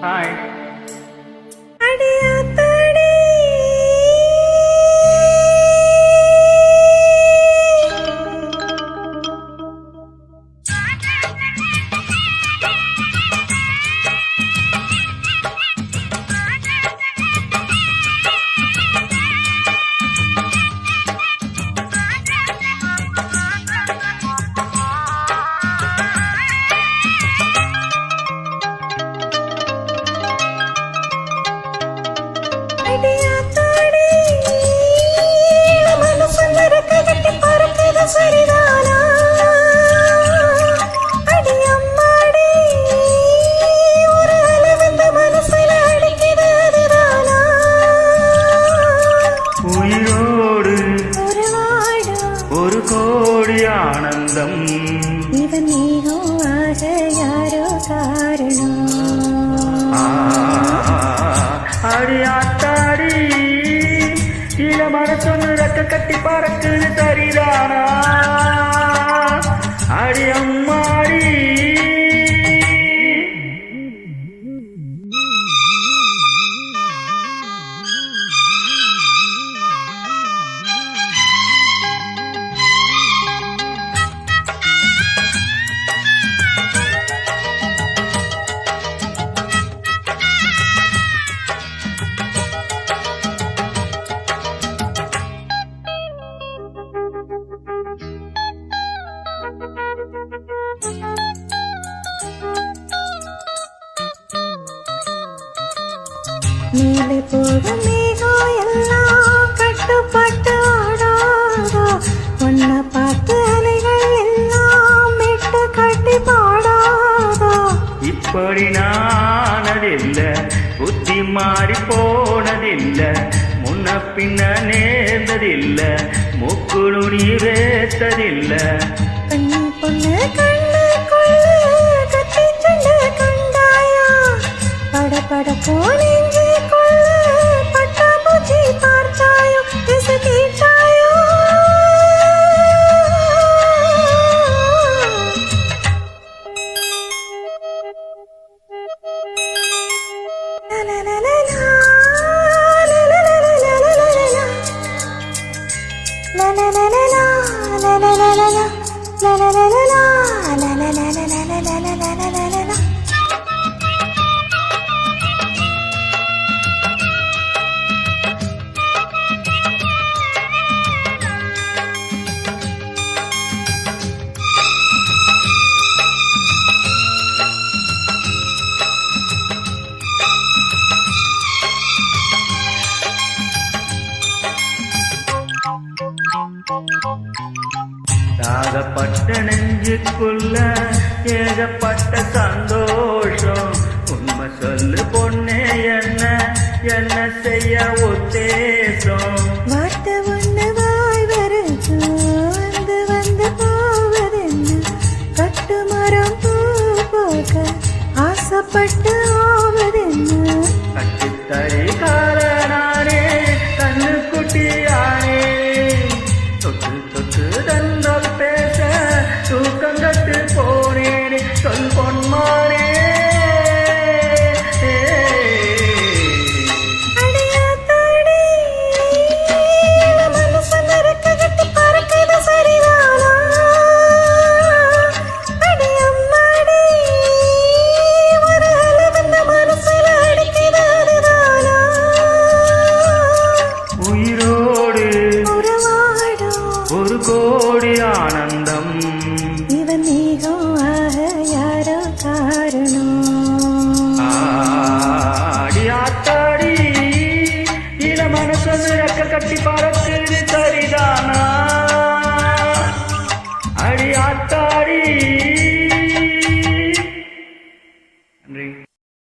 Hi. சரிதானா அடி அம்மாடி ஒரு அளவந்த மனசுல அடிக்குது அதுதானா உயிரோடு ஒரு வாடும் ஒரு கோடி ஆனந்தம் இவன் நீயும் ஆக யாரோ காரணம் அடியாத்தாடி இள மனசொன்னு ரெக்க கட்டி பறக்குது சரிதானா அடி அம்மாடி மேலே போகும் மேகம் எல்லாம் கட்டுப்பட்டு ஆடாதா உன்ன பார்த்து அலைகள் எல்லாம் விட்டு கட்டி பாடாதா இப்படி நானதில்ல புத்தி மாறி போனதில்ல முன்ன பின்ன நேர்ந்ததில்ல முக்குழு நீ வேத்ததில்ல கண்ணு பொண்ணு கண்ணுக்குள்ள கத்தி சண்டை கண்டாயா பட போனெஞ்சுக்குள்ள பட்டா பூச்சி பார்த்தாயோ திசை கேட்டாயோ தாகப்பட்ட நெஞ்சுக்குள்ள ஏகப்பட்ட சந்தோஷம் உண்மை சொல்லு பொண்ணே என்ன செய்ய உத்தேசம் வார்த்தை ஒண்ணு வாய் வருது வந்து போவதென்ன கட்டு மரம் பூ போக ஆசைப்பட்டு ஆவதென்ன கட்டுத்தறி காரணானே கண்ணு குட்டியானே தொட்டு தொட்டு தந்தல் பேச தூக்கம் கட்டு போனேனே சொல் பொன்மானே உயிரோடு ஒரு வாடும் ஒரு கோடி ஆனந்தம்